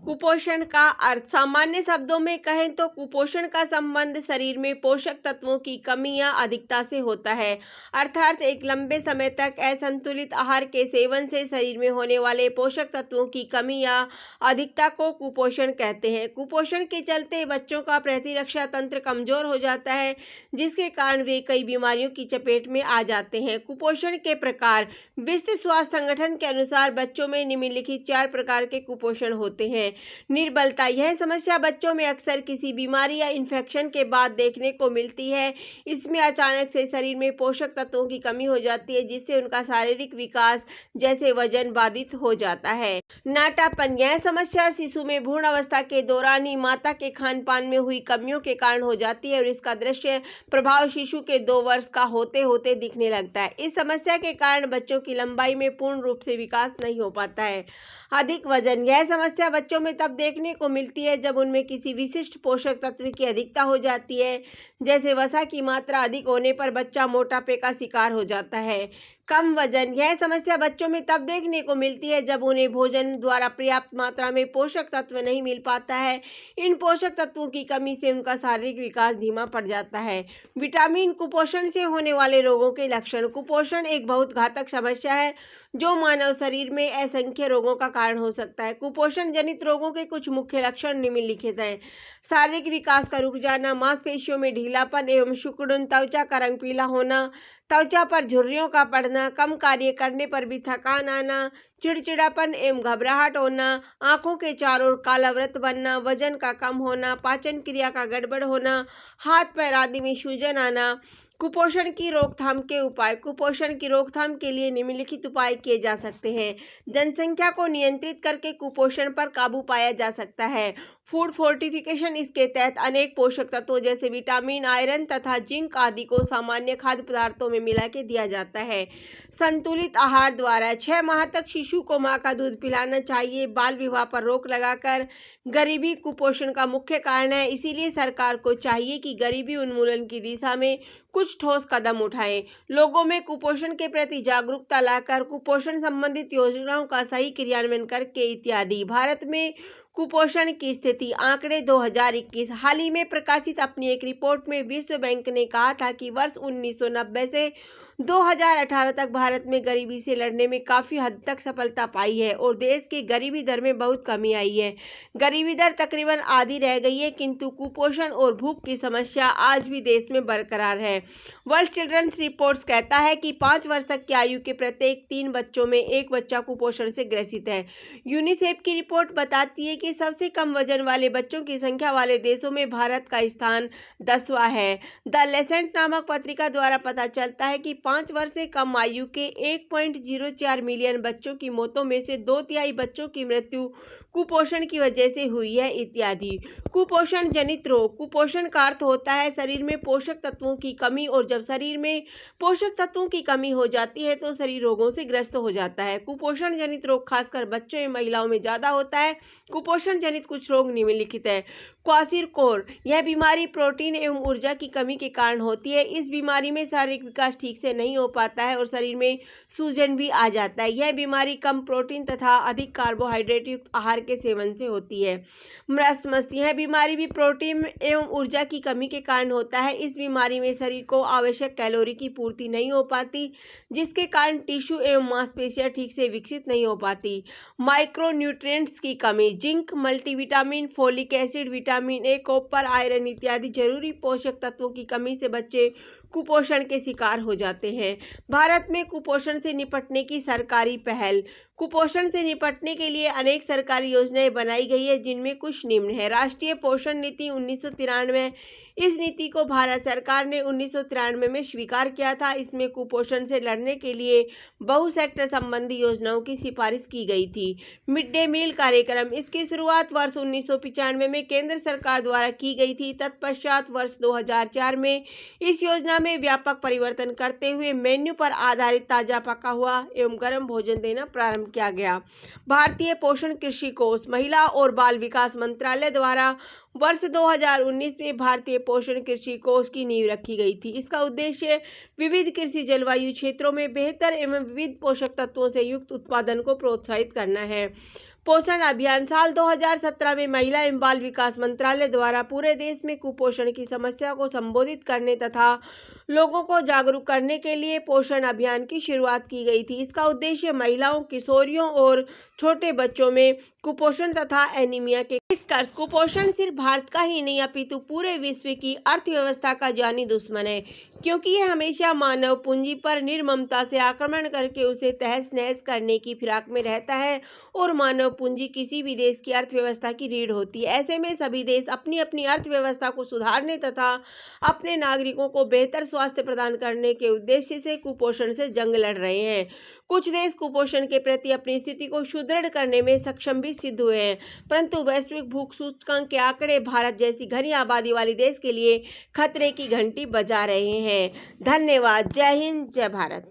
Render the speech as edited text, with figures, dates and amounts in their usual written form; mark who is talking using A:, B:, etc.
A: कुपोषण का अर्थ सामान्य शब्दों में कहें तो कुपोषण का संबंध शरीर में पोषक तत्वों की कमी या अधिकता से होता है। अर्थात एक लंबे समय तक असंतुलित आहार के सेवन से शरीर में होने वाले पोषक तत्वों की कमी या अधिकता को कुपोषण कहते हैं। कुपोषण के चलते बच्चों का प्रतिरक्षा तंत्र कमजोर हो जाता है, जिसके कारण वे कई बीमारियों की चपेट में आ जाते हैं। कुपोषण के प्रकार। विश्व स्वास्थ्य संगठन के अनुसार बच्चों में निम्नलिखित 4 प्रकार के कुपोषण होते हैं। निर्बलता। यह समस्या बच्चों में अक्सर किसी बीमारी या इन्फेक्शन के बाद देखने को मिलती है। इसमें अचानक से शरीर में पोषक तत्वों की कमी हो जाती है, जिससे उनका शारीरिक विकास जैसे वजन बाधित हो जाता है। नाटापन। यह समस्या शिशु में भ्रूण अवस्था के दौरान ही माता के खान पान में हुई कमियों के कारण हो जाती है और इसका दृश्य प्रभाव शिशु के 2 वर्ष का होते होते दिखने लगता है। इस समस्या के कारण बच्चों की लंबाई में पूर्ण रूप से विकास नहीं हो पाता है। अधिक वजन। यह समस्या बच्चों में तब देखने को मिलती है जब उनमें किसी विशिष्ट पोषक तत्व की अधिकता हो जाती है, जैसे वसा की मात्रा अधिक होने पर बच्चा मोटापे का शिकार हो जाता है। कम वजन। यह समस्या बच्चों में तब देखने को मिलती है जब उन्हें भोजन द्वारा पर्याप्त मात्रा में पोषक तत्व नहीं मिल पाता है। इन पोषक तत्वों की कमी से उनका शारीरिक विकास धीमा पड़ जाता है। विटामिन। कुपोषण से होने वाले रोगों के लक्षण। कुपोषण एक बहुत घातक समस्या है जो मानव शरीर में असंख्य रोगों का कारण हो सकता है। कुपोषण जनित रोगों के कुछ मुख्य लक्षण निम्नलिखित हैं। शारीरिक विकास का रुक जाना, मांसपेशियों में ढीलापन एवं सिकुड़न, त्वचा का रंग पीला होना, त्वचा पर झुर्रियों का पड़ना, कम कार्य करने पर भी थकान आना, चिड़चिड़ापन एवं घबराहट होना, आंखों के चारों ओर काला वृत्त बनना, वजन का कम होना, पाचन क्रिया का गड़बड़ होना, हाथ पैर आदि में सूजन आना। कुपोषण की रोकथाम के उपाय। कुपोषण की रोकथाम के लिए निम्नलिखित उपाय किए जा सकते हैं। जनसंख्या को नियंत्रित करके कुपोषण पर काबू पाया जा सकता है। Food fortification. इसके तहत अनेक पोषक तत्वों जैसे विटामिन, आयरन तथा जिंक आदि को सामान्य खाद्य पदार्थों में मिला के दिया जाता है। संतुलित आहार द्वारा 6 माह तक शिशु को मां का दूध पिलाना चाहिए। बाल विवाह पर रोक लगाकर। गरीबी कुपोषण का मुख्य कारण है, इसीलिए सरकार को चाहिए कि गरीबी उन्मूलन की दिशा में कुछ ठोस कदम उठाएं। लोगों में कुपोषण के प्रति जागरूकता लाकर कुपोषण संबंधित योजनाओं का सही क्रियान्वयन करके इत्यादि। भारत में कुपोषण की स्थिति। आंकड़े 2021। हाल ही में प्रकाशित अपनी एक रिपोर्ट में विश्व बैंक ने कहा था कि वर्ष 1990 से 2018 तक भारत में गरीबी से लड़ने में काफ़ी हद तक सफलता पाई है और देश की गरीबी दर में बहुत कमी आई है। गरीबी दर तकरीबन आधी रह गई है, किंतु कुपोषण और भूख की समस्या आज भी देश में बरकरार है। वर्ल्ड चिल्ड्रंस रिपोर्ट्स कहता है कि 5 वर्ष तक की आयु के प्रत्येक 3 बच्चों में एक बच्चा कुपोषण से ग्रसित है। यूनिसेफ की रिपोर्ट बताती है कि सबसे कम वजन वाले बच्चों की संख्या वाले देशों में भारत का स्थान 10वां है। द लेसेंट नामक पत्रिका द्वारा पता चलता है कि 5 वर्ष से कम आयु के 1.04 मिलियन बच्चों की मौतों में से 2/3 बच्चों की मृत्यु कुपोषण की वजह से हुई है इत्यादि। कुपोषण जनित रोग। कुपोषण का अर्थ होता है शरीर में पोषक तत्वों की कमी, और जब शरीर में पोषक तत्वों की कमी हो जाती है तो शरीर रोगों से ग्रस्त हो जाता है। कुपोषण जनित रोग खासकर बच्चों एवं महिलाओं में ज्यादा होता है। कुपोषण जनित कुछ रोग निम्नलिखित है। क्वाशीरकोर। यह बीमारी प्रोटीन एवं ऊर्जा की कमी के कारण होती है। इस बीमारी में शारीरिक विकास ठीक से नहीं हो पाता है और शरीर में सूजन भी आ जाता है। यह बीमारी कम प्रोटीन तथा अधिक कार्बोहाइड्रेट युक्त आहार के सेवन से होती है। मरस्मस। यह बीमारी भी प्रोटीन एवं ऊर्जा की कमी के कारण होता है। इस बीमारी में शरीर को आवश्यक कैलोरी की पूर्ति नहीं हो पाती, जिसके कारण टिश्यू एवं मांसपेशियां ठीक से विकसित नहीं हो पाती। माइक्रोन्यूट्रिएंट्स की कमी। Zinc, multivitamin, folic acid, vitamin A, copper, iron इत्यादि जरूरी पोषक तत्वों की कमी से बच्चे कुपोषण के शिकार हो जाते हैं। भारत में कुपोषण से निपटने की सरकारी पहल। कुपोषण से निपटने के लिए अनेक सरकारी योजनाएं बनाई गई है, जिनमें कुछ निम्न है। राष्ट्रीय पोषण नीति 1993। इस नीति को भारत सरकार ने 1993 में स्वीकार किया था। इसमें कुपोषण से लड़ने के लिए बहु सेक्टर संबंधी योजनाओं की सिफारिश की गई थी। मिड डे मील कार्यक्रम। इसकी शुरुआत वर्ष 1995 में केंद्र सरकार द्वारा की गई थी। तत्पश्चात वर्ष 2004 में इस योजना में व्यापक परिवर्तन करते हुए मेन्यू पर आधारित ताजा पका हुआ एवं गर्म भोजन देना प्रारंभ किया गया। भारतीय पोषण कृषि कोष। महिला और बाल विकास मंत्रालय द्वारा वर्ष 2019 में भारतीय पोषण कृषि कोष की नींव रखी गई थी। इसका उद्देश्य विविध कृषि जलवायु क्षेत्रों में बेहतर एवं विविध पोषक तत्वों से युक्त उत्पादन को प्रोत्साहित करना है। पोषण अभियान साल 2017 में महिला एवं बाल विकास मंत्रालय द्वारा पूरे देश में कुपोषण की समस्या को संबोधित करने तथा लोगों को जागरूक करने के लिए पोषण अभियान की शुरुआत की गई थी। इसका उद्देश्य महिलाओं, किशोरियों और छोटे बच्चों में कुपोषण तथा एनीमिया के निष्कर्ष। कुपोषण सिर्फ भारत का ही नहीं अपितु पूरे विश्व की अर्थव्यवस्था का जानी दुश्मन है, क्योंकि यह हमेशा मानव पूंजी पर निर्ममता से आक्रमण करके उसे तहस नहस करने की फिराक में रहता है और मानव पूंजी किसी भी देश की अर्थव्यवस्था की रीढ़ होती है। ऐसे में सभी देश अपनी अपनी अर्थव्यवस्था को सुधारने तथा अपने नागरिकों को बेहतर स्वास्थ्य प्रदान करने के उद्देश्य से कुपोषण से जंग लड़ रहे हैं। कुछ देश कुपोषण के प्रति अपनी स्थिति को सुदृढ़ करने में सक्षम भी सिद्ध हुए हैं, परंतु वैश्विक भूख सूचकांक के आंकड़े भारत जैसी घनी आबादी वाले देश के लिए खतरे की घंटी बजा रहे हैं। धन्यवाद। जय हिंद, जय भारत।